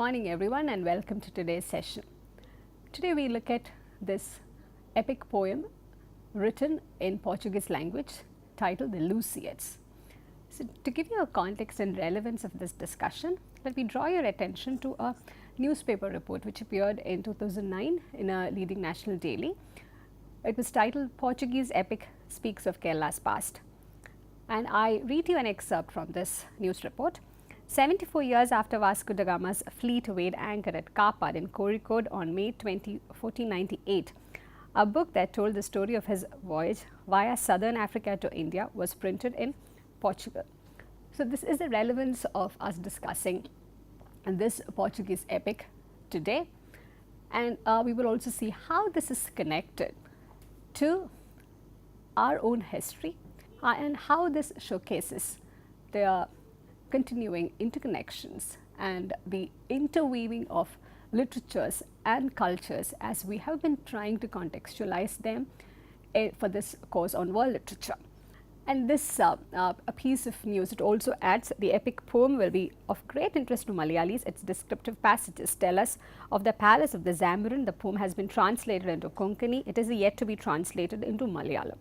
morning everyone and welcome to today's session. Today we look at this epic poem written in Portuguese language titled the Lusiads. So, to give you a context and relevance of this discussion, let me draw your attention to a newspaper report which appeared in 2009 in a leading national daily. It was titled Portuguese Epic Speaks of Kerala's Past. And I read you an excerpt from this news report. 74 years after Vasco da Gama's fleet weighed anchor at Kapar in Kozhikode on May 20, 1498, a book that told the story of his voyage via southern Africa to India was printed in Portugal. So, this is the relevance of us discussing this Portuguese epic today, and we will also see how this is connected to our own history and how this showcases the continuing interconnections and the interweaving of literatures and cultures as we have been trying to contextualize them for this course on world literature. And this a piece of news, it also adds the epic poem will be of great interest to Malayalis. Its descriptive passages tell us of the palace of the Zamboran. The poem has been translated into Konkani. It is yet to be translated into Malayalam.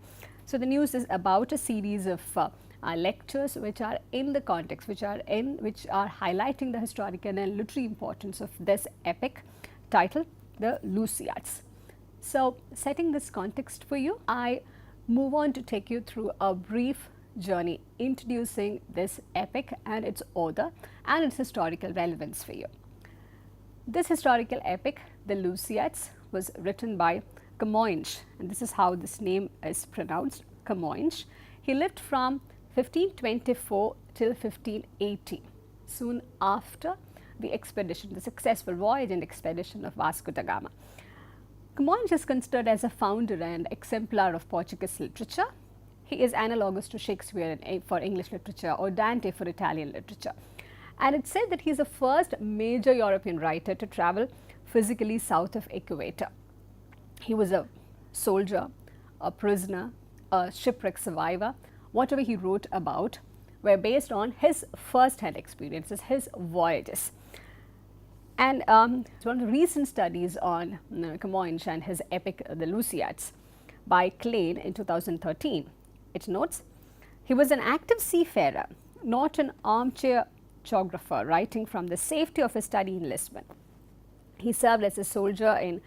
So, the news is about a series of lectures which are in the context, which are highlighting the historical and literary importance of this epic titled the Lusiads. So, setting this context for you, I move on to take you through a brief journey introducing this epic and its author and its historical relevance for you. This historical epic, the Lusiads, was written by Camões, and this is how this name is pronounced, Camões. He lived from 1524 till 1580, soon after the expedition, the successful voyage and expedition of Vasco da Gama. Camões is considered as a founder and exemplar of Portuguese literature. He is analogous to Shakespeare for English literature or Dante for Italian literature. And it's said that he is the first major European writer to travel physically south of equator. He was a soldier, a prisoner, a shipwreck survivor. Whatever he wrote about were based on his first-hand experiences, his voyages. And one of the recent studies on Camões and his epic The Lusiads by Klein in 2013, it notes, he was an active seafarer, not an armchair geographer writing from the safety of his study in Lisbon. He served as a soldier in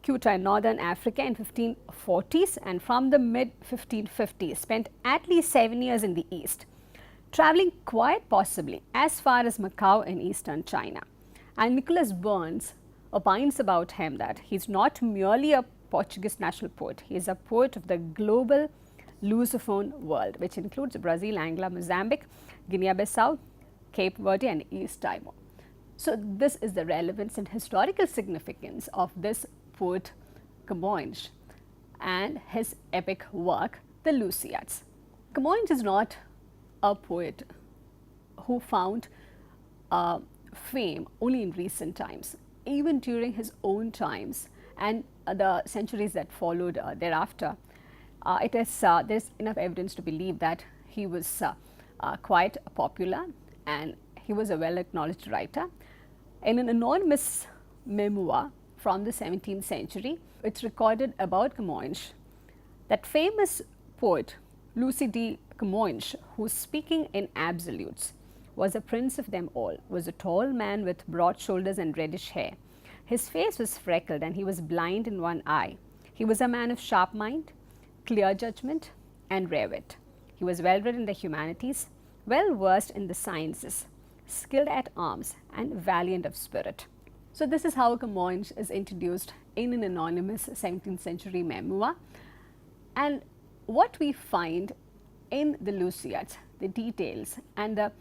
Ceuta in northern Africa in 1540s, and from the mid 1550s spent at least 7 years in the east, travelling quite possibly as far as Macau in eastern China. And Nicholas Burns opines about him that he is not merely a Portuguese national poet, he is a poet of the global Lusophone world, which includes Brazil, Angola, Mozambique, Guinea-Bissau, Cape Verde and East Timor. So, this is the relevance and historical significance of this poet Camões and his epic work, the Lusiads. Camões is not a poet who found fame only in recent times. Even during his own times and the centuries that followed thereafter, there's enough evidence to believe that he was quite popular and he was a well acknowledged writer. In an anonymous memoir from the 17th century, it's recorded about Camões that famous poet Luciads Camões, who speaking in absolutes was a prince of them all, was a tall man with broad shoulders and reddish hair. His face was freckled and he was blind in one eye. He was a man of sharp mind, clear judgment and rare wit. He was well read in the humanities, well versed in the sciences, skilled at arms and valiant of spirit. So, this is how Camões is introduced in an anonymous 17th century memoir. And what we find in the Lusiads, the details and the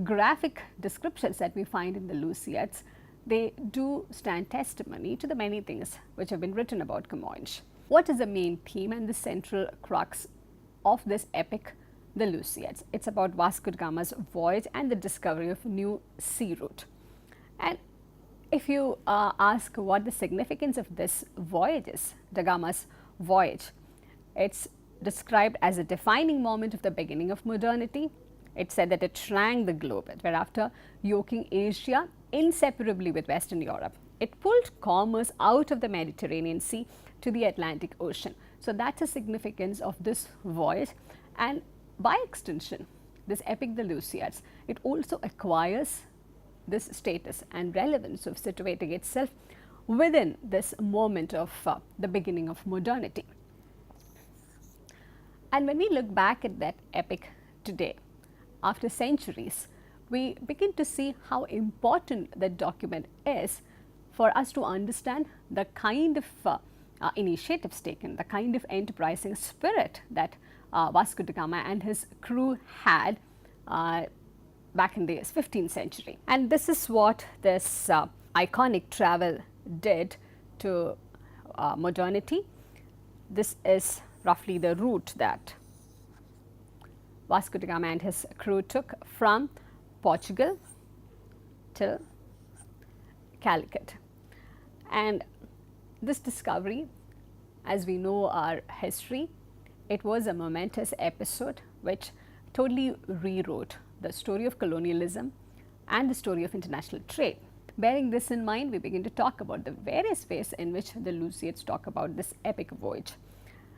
graphic descriptions that we find in the Lusiads, they do stand testimony to the many things which have been written about Camões. What is the main theme and the central crux of this epic, the Lusiads? It's about Vasco da Gama's voyage and the discovery of a new sea route. And if you ask what the significance of this voyage is, da Gama's voyage, it's described as a defining moment of the beginning of modernity. It said that it shrank the globe, whereafter yoking Asia inseparably with Western Europe. It pulled commerce out of the Mediterranean Sea to the Atlantic Ocean. So that's the significance of this voyage, and by extension, this epic, the Lusiads, it also acquires this status and relevance of situating itself within this moment of the beginning of modernity. And when we look back at that epic today, after centuries, we begin to see how important that document is for us to understand the kind of initiatives taken, the kind of enterprising spirit that Vasco da Gama and his crew had back in the 15th century. And this is what this iconic travel did to modernity. This is roughly the route that Vasco da Gama and his crew took from Portugal till Calicut. And this discovery, as we know our history, it was a momentous episode which totally rewrote the story of colonialism and the story of international trade. Bearing this in mind, we begin to talk about the various ways in which the Lusiads talk about this epic voyage.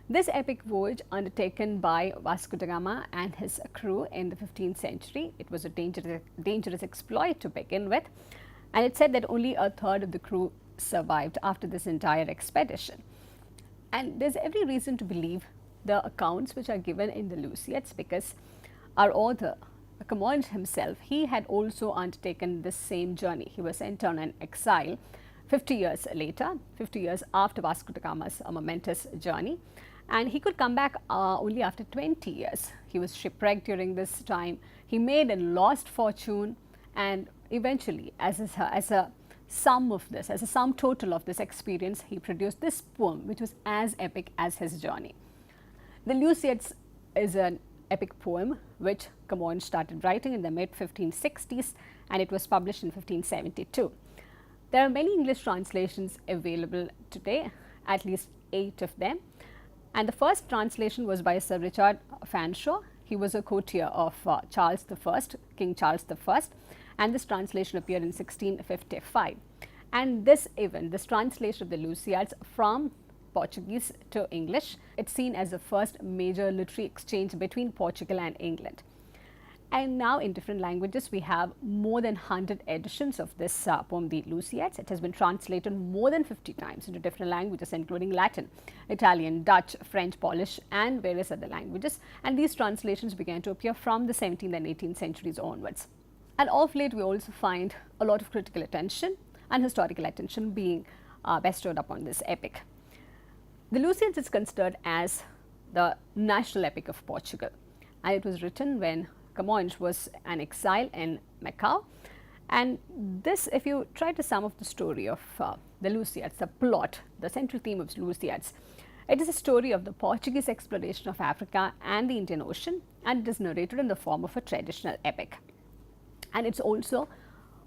This epic voyage, undertaken by Vasco da Gama and his crew in the 15th century, it was a dangerous exploit to begin with, and it said that only a third of the crew survived after this entire expedition. And there's every reason to believe the accounts which are given in the Lusiads, because our author, Camões himself, he had also undertaken this same journey. He was sent on an exile 50 years later, 50 years after Vasco da Gama's momentous journey, and he could come back only after 20 years. He was shipwrecked during this time. He made and lost fortune, and eventually, as a sum of this, as a sum total of this experience, he produced this poem which was as epic as his journey. The Lusiads is an epic poem which Camões started writing in the mid 1560s, and it was published in 1572. There are many English translations available today, at least 8 of them. And the first translation was by Sir Richard Fanshawe. He was a courtier of Charles I, King Charles I, and this translation appeared in 1655. And this translation of the Lusiads from Portuguese to English, it's seen as the first major literary exchange between Portugal and England. And now in different languages, we have more than 100 editions of this poem, the Lusiads. It has been translated more than 50 times into different languages, including Latin, Italian, Dutch, French, Polish, and various other languages. And these translations began to appear from the 17th and 18th centuries onwards. And of late, we also find a lot of critical attention and historical attention being bestowed upon this epic. The Lusiads is considered as the national epic of Portugal, and it was written when Camões was an exile in Macau. And this, if you try to sum up the story of the Lusiads, the plot, the central theme of Lusiads, it is a story of the Portuguese exploration of Africa and the Indian Ocean, and it is narrated in the form of a traditional epic. And it's also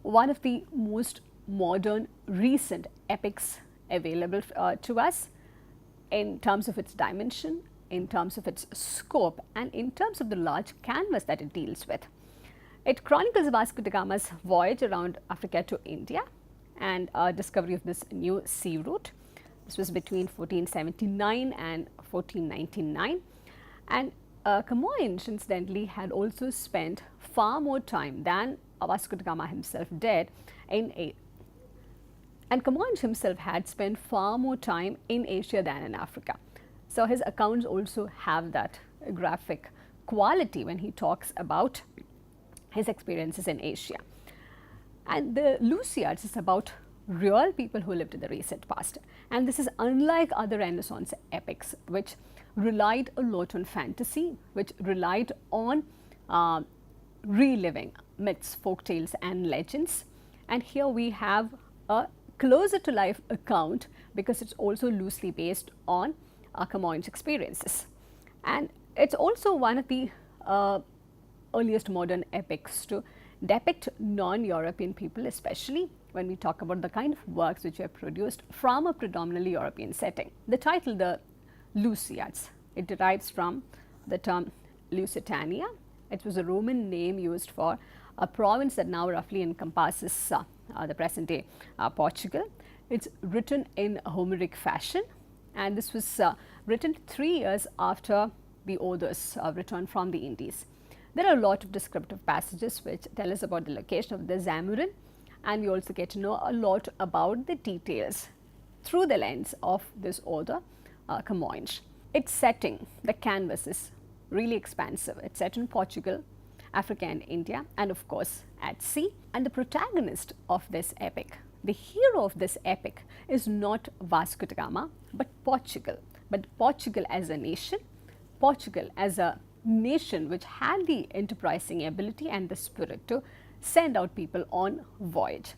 one of the most modern, recent epics available to us in terms of its dimension, in terms of its scope, and in terms of the large canvas that it deals with. It chronicles Vasco da Gama's voyage around Africa to India and discovery of this new sea route. This was between 1479 and 1499. And Camões, incidentally, had also spent far more time than Vasco da Gama himself did and Camões himself had spent far more time in Asia than in Africa. So his accounts also have that graphic quality when he talks about his experiences in Asia. And the Lusiads is about real people who lived in the recent past. And this is unlike other Renaissance epics, which relied a lot on fantasy, which relied on reliving myths, folk tales, and legends. And here we have a closer to life account because it's also loosely based on Camões' experiences. And it's also one of the earliest modern epics to depict non-European people, especially when we talk about the kind of works which were produced from a predominantly European setting. The title, the Lusiads, it derives from the term Lusitania. It was a Roman name used for a province that now roughly encompasses the present day Portugal. It's written in a Homeric fashion, and this was written 3 years after the authors returned from the Indies. There are a lot of descriptive passages which tell us about the location of the Zamorin, and we also get to know a lot about the details through the lens of this author, Camoes. Its setting, the canvas, is really expansive. It's set in Portugal, Africa and India, and of course at sea. And the protagonist of this epic, the hero of this epic, is not Vasco da Gama, but Portugal as a nation, Portugal as a nation which had the enterprising ability and the spirit to send out people on voyage.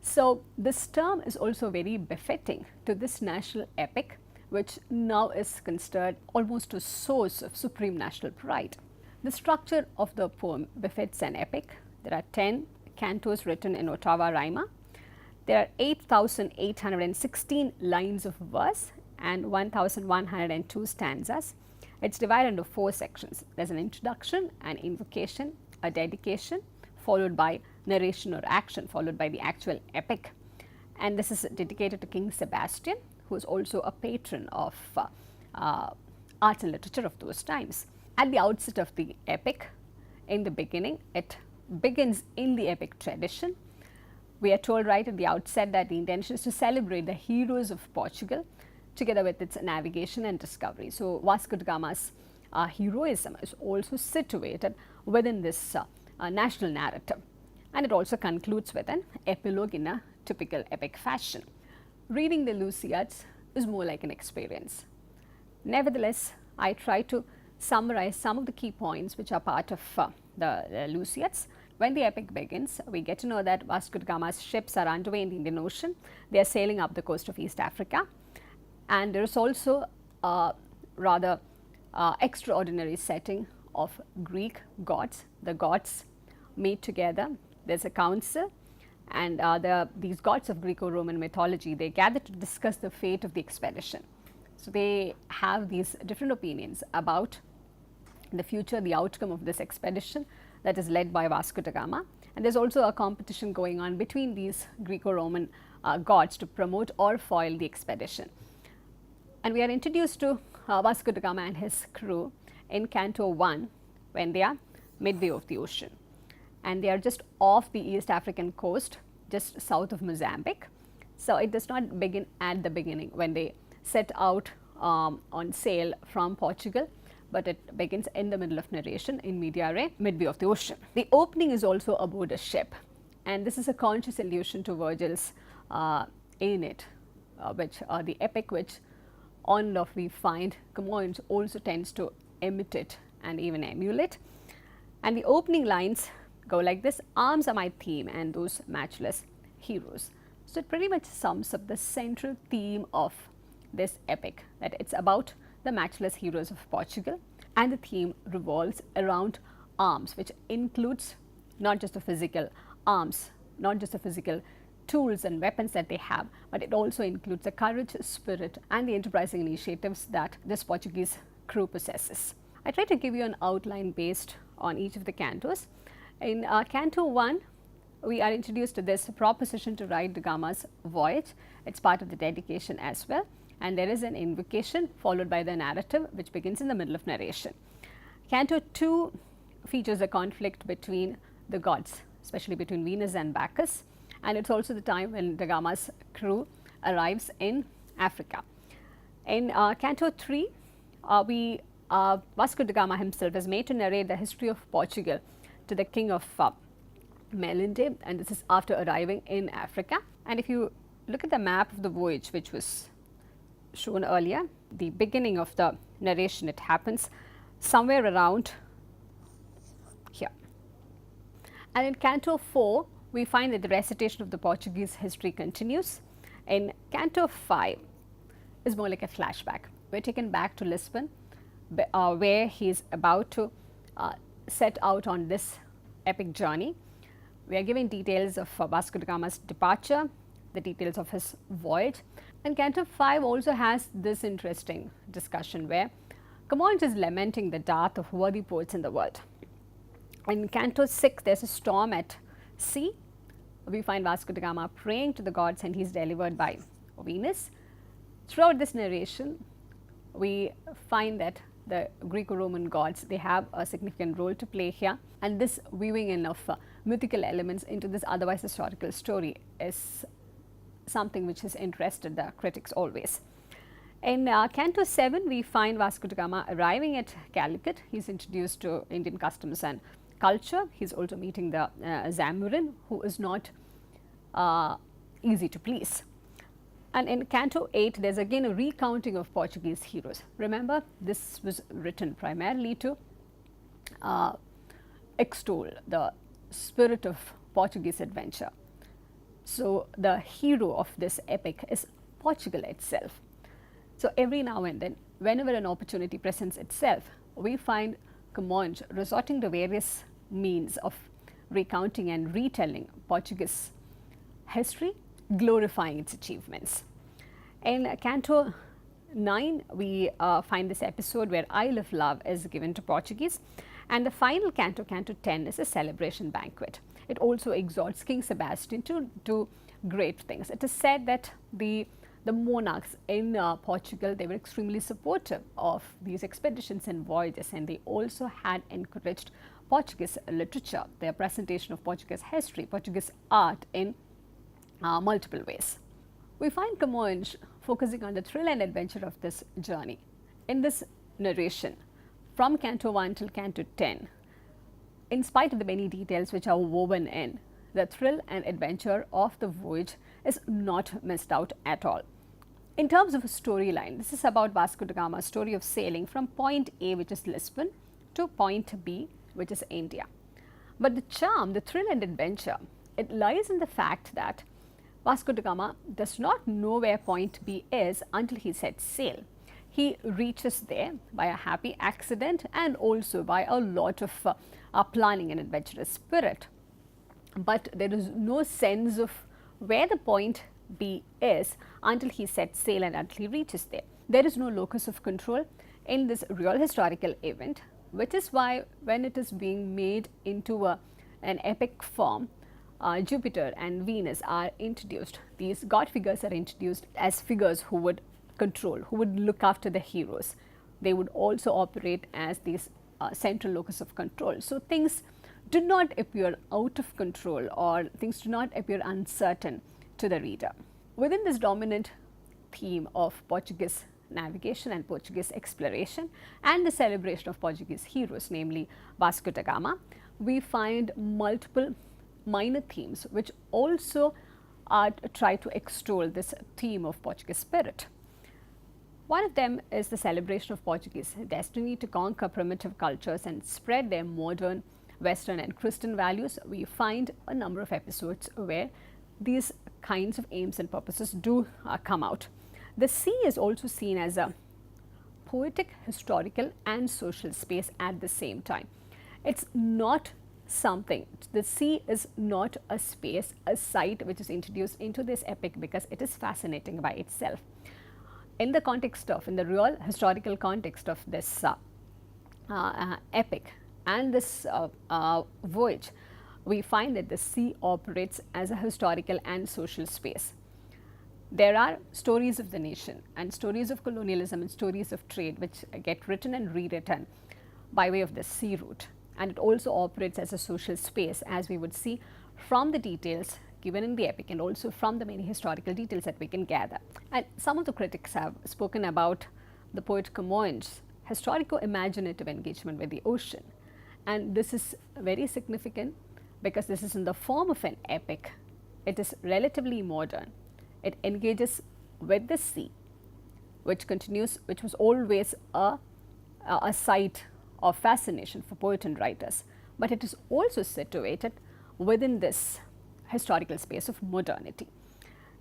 So this term is also very befitting to this national epic, which now is considered almost a source of supreme national pride. The structure of the poem befits an epic. There are 10 cantos written in ottava rima. There are 8,816 lines of verse and 1,102 stanzas. It's divided into 4 sections. There's an introduction, an invocation, a dedication, followed by narration or action, followed by the actual epic. And this is dedicated to King Sebastian, who is also a patron of arts and literature of those times. At the outset of the epic, in the beginning, it begins in the epic tradition. We are told right at the outset that the intention is to celebrate the heroes of Portugal together with its navigation and discovery. So Vasco da Gama's heroism is also situated within this national narrative, and it also concludes with an epilogue in a typical epic fashion. Reading the Lusiads is more like an experience. Nevertheless, I try to summarize some of the key points which are part of the Lusiads. When the epic begins, we get to know that Vasco da Gama's ships are underway in the Indian Ocean. They are sailing up the coast of East Africa, and there is also a rather extraordinary setting of Greek gods. The gods meet together. There's a council, and these gods of Greco-Roman mythology, they gather to discuss the fate of the expedition. So they have these different opinions about the future, the outcome of this expedition that is led by Vasco da Gama. And there's also a competition going on between these Greco-Roman gods to promote or foil the expedition. And we are introduced to Vasco da Gama and his crew in Canto 1 when they are midway of the ocean, and they are just off the East African coast, just south of Mozambique. So it does not begin at the beginning when they set out on sail from Portugal, but it begins in the middle of narration, in media res, midway of the ocean. The opening is also aboard a ship, and this is a conscious allusion to Virgil's Aeneid, which the epic which on and off we find Camoes also tends to imitate and even emulate. And the opening lines go like this: arms are my theme and those matchless heroes. So it pretty much sums up the central theme of this epic, that it's about the matchless heroes of Portugal, and the theme revolves around arms, which includes not just the physical arms, not just the physical tools and weapons that they have, but it also includes the courage, spirit and the enterprising initiatives that this Portuguese crew possesses. I try to give you an outline based on each of the cantos. In Canto 1, we are introduced to this proposition to write da Gama's voyage. It's part of the dedication as well, and there is an invocation followed by the narrative which begins in the middle of narration. Canto 2 features a conflict between the gods, especially between Venus and Bacchus, and it's also the time when da Gama's crew arrives in Africa. In Canto 3, Vasco da Gama himself is made to narrate the history of Portugal to the king of Melinde, and this is after arriving in Africa. And if you look at the map of the voyage which was shown earlier, the beginning of the narration, it happens somewhere around here. And in Canto 4, we find that the recitation of the Portuguese history continues. In Canto 5 is more like a flashback. We're taken back to Lisbon, where he is about to set out on this epic journey. We are giving details of Vasco da Gama's departure, the details of his voyage. And Canto 5 also has this interesting discussion where Camões is lamenting the death of worthy poets in the world. In Canto 6, there's a storm at sea, we find Vasco da Gama praying to the gods and he's delivered by Venus. Throughout this narration, we find that the Greco-Roman gods, they have a significant role to play here, and this weaving in of mythical elements into this otherwise historical story is something which has interested the critics always. In Canto 7, we find Vasco da Gama arriving at Calicut. He is introduced to Indian customs and culture. He is also meeting the Zamorin, who is not easy to please. And in Canto 8, there is again a recounting of Portuguese heroes. Remember, this was written primarily to extol the spirit of Portuguese adventure. So, the hero of this epic is Portugal itself. So, every now and then, whenever an opportunity presents itself, we find Camões resorting to various means of recounting and retelling Portuguese history, glorifying its achievements. In Canto 9, we find this episode where Isle of Love is given to Portuguese, and the final canto, Canto 10, is a celebration banquet. It also exalts King Sebastian to do great things. It is said that the monarchs in Portugal, they were extremely supportive of these expeditions and voyages, and they also had encouraged Portuguese literature, their presentation of Portuguese history, Portuguese art in multiple ways. We find Camões focusing on the thrill and adventure of this journey. In this narration, from Canto 1 till Canto 10, in spite of the many details which are woven in, the thrill and adventure of the voyage is not missed out at all. In terms of a storyline, this is about Vasco da Gama's story of sailing from point A, which is Lisbon, to point B, which is India. But the charm, the thrill and adventure, it lies in the fact that Vasco da Gama does not know where point B is until he sets sail. He reaches there by a happy accident and also by a lot of planning and adventurous spirit. But there is no sense of where the point B is until he sets sail and until he reaches there. There is no locus of control in this real historical event, which is why when it is being made into an epic form, Jupiter and Venus are introduced. These god figures are introduced as figures who would control, who would look after the heroes. They would also operate as these central locus of control. So, things do not appear out of control or things do not appear uncertain to the reader. Within this dominant theme of Portuguese navigation and Portuguese exploration and the celebration of Portuguese heroes, namely Vasco da Gama, we find multiple minor themes which also try to extol this theme of Portuguese spirit. One of them is the celebration of Portuguese destiny to conquer primitive cultures and spread their modern, Western and Christian values. We find a number of episodes where these kinds of aims and purposes do come out. The sea is also seen as a poetic, historical and social space at the same time. It's not something, the sea is not a space, a site which is introduced into this epic because it is fascinating by itself. In the context of, in the real historical context of this epic and this voyage, we find that the sea operates as a historical and social space. There are stories of the nation and stories of colonialism and stories of trade which get written and rewritten by way of the sea route, and it also operates as a social space, as we would see from the details given in the epic and also from the many historical details that we can gather. And some of the critics have spoken about the poet Camoes' historico-imaginative engagement with the ocean, and this is very significant because this is in the form of an epic. It is relatively modern. It engages with the sea, which was always a site of fascination for poets and writers, but it is also situated within this historical space of modernity.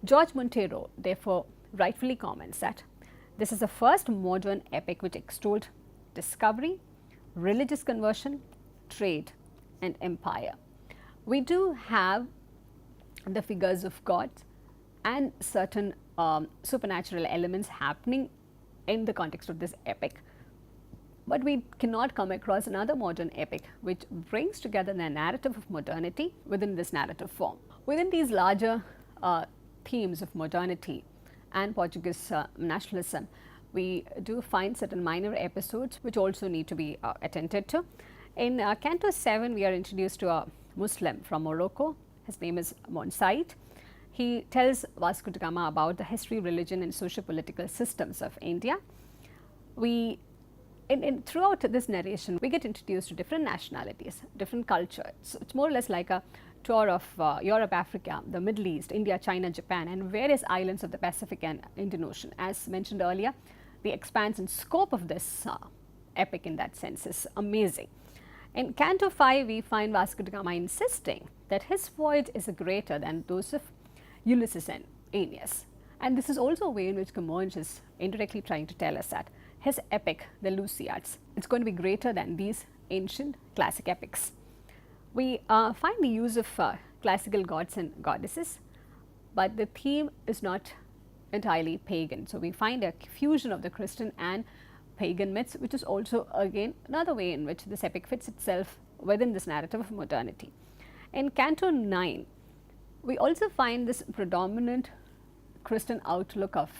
George Monteiro therefore rightfully comments that this is the first modern epic which extolled discovery, religious conversion, trade and empire. We do have the figures of gods and certain supernatural elements happening in the context of this epic, but we cannot come across another modern epic which brings together the narrative of modernity within this narrative form. Within these larger themes of modernity and Portuguese nationalism, we do find certain minor episodes which also need to be attended to. In Canto 7, we are introduced to a Muslim from Morocco. His name is Monsaid. He tells Vasco da Gama about the history, religion and socio-political systems of India. Throughout this narration, we get introduced to different nationalities, different cultures. It's more or less like a tour of Europe, Africa, the Middle East, India, China, Japan and various islands of the Pacific and Indian Ocean. As mentioned earlier, the expanse and scope of this epic in that sense is amazing. In Canto 5, we find Vasco da Gama insisting that his voyage is greater than those of Ulysses and Aeneas. And this is also a way in which Camões is indirectly trying to tell us that his epic, the Lusiads, is going to be greater than these ancient classic epics. We find the use of classical gods and goddesses, but the theme is not entirely pagan. So, we find a fusion of the Christian and pagan myths, which is also again another way in which this epic fits itself within this narrative of modernity. In Canto 9, we also find this predominant Christian outlook of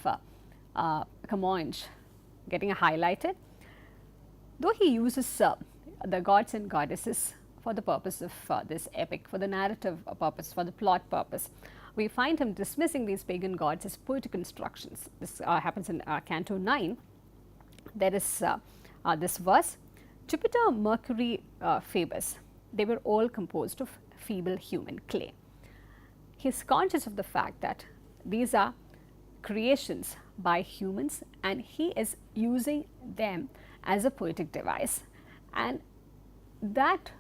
Camoes getting highlighted, though he uses the gods and goddesses for the purpose of this epic, for the narrative purpose, for the plot purpose. We find him dismissing these pagan gods as poetic constructions. This happens in Canto 9. There is this verse, Jupiter, Mercury, Phoebus, they were all composed of feeble human clay. He is conscious of the fact that these are creations by humans and he is using them as a poetic device, and that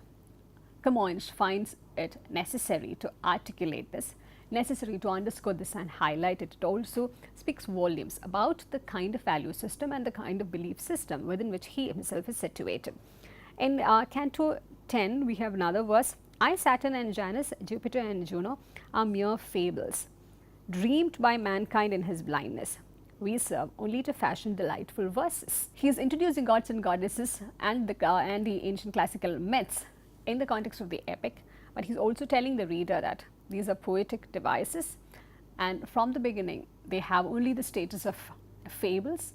Camões finds it necessary to articulate this, necessary to underscore this and highlight it. It also speaks volumes about the kind of value system and the kind of belief system within which he himself is situated. In Canto 10, we have another verse, I, Saturn and Janus, Jupiter and Juno are mere fables, dreamed by mankind in his blindness. We serve only to fashion delightful verses. He is introducing gods and goddesses and the ancient classical myths in the context of the epic, but he is also telling the reader that these are poetic devices and from the beginning they have only the status of fables.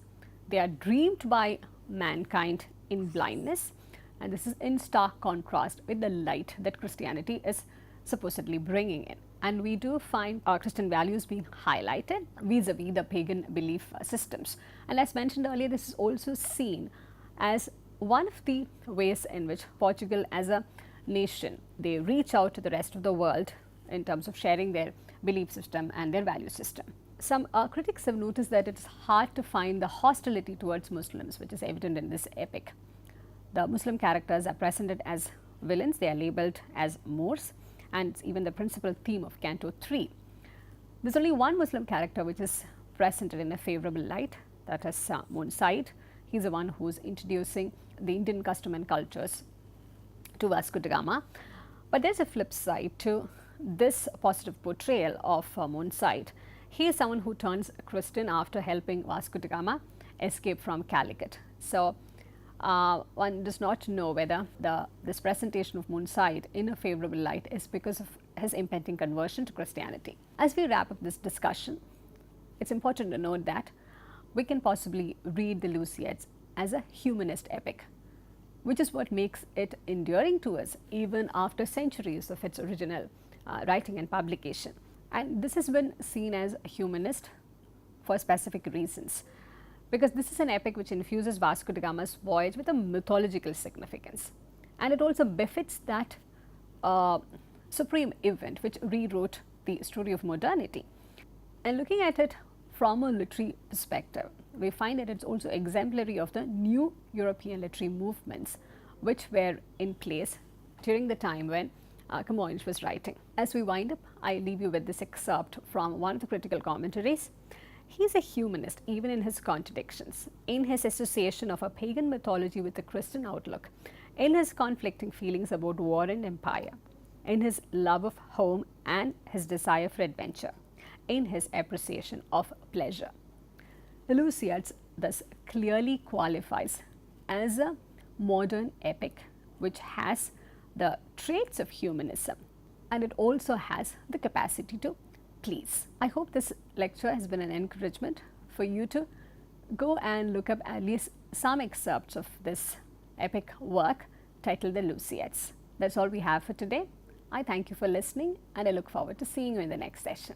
They are dreamed by mankind in blindness, and this is in stark contrast with the light that Christianity is supposedly bringing in. And we do find our Christian values being highlighted vis-a-vis the pagan belief systems. And as mentioned earlier, this is also seen as one of the ways in which Portugal as a nation, they reach out to the rest of the world in terms of sharing their belief system and their value system. Some critics have noticed that it is hard to find the hostility towards Muslims, which is evident in this epic. The Muslim characters are presented as villains, they are labeled as Moors, and it's even the principal theme of Canto 3. There is only one Muslim character which is presented in a favorable light, that is Monsaid. He is the one who is introducing the Indian custom and cultures to Vasco da Gama. But there is a flip side to this positive portrayal of Monsaid. He is someone who turns Christian after helping Vasco da Gama escape from Calicut. So, one does not know whether this presentation of Monsaid in a favorable light is because of his impending conversion to Christianity. As we wrap up this discussion, it is important to note that we can possibly read the Lusiads as a humanist epic, which is what makes it enduring to us even after centuries of its original writing and publication. And this has been seen as humanist for specific reasons, because this is an epic which infuses Vasco da Gama's voyage with a mythological significance, and it also befits that supreme event which rewrote the story of modernity. And looking at it from a literary perspective, we find that it is also exemplary of the new European literary movements which were in place during the time when Camões was writing. As we wind up, I leave you with this excerpt from one of the critical commentaries. He is a humanist even in his contradictions, in his association of a pagan mythology with a Christian outlook, in his conflicting feelings about war and empire, in his love of home and his desire for adventure, in his appreciation of pleasure. The Lusiads thus clearly qualifies as a modern epic which has the traits of humanism and it also has the capacity to please. I hope this lecture has been an encouragement for you to go and look up at least some excerpts of this epic work titled the Lusiads. That's all we have for today. I thank you for listening, and I look forward to seeing you in the next session.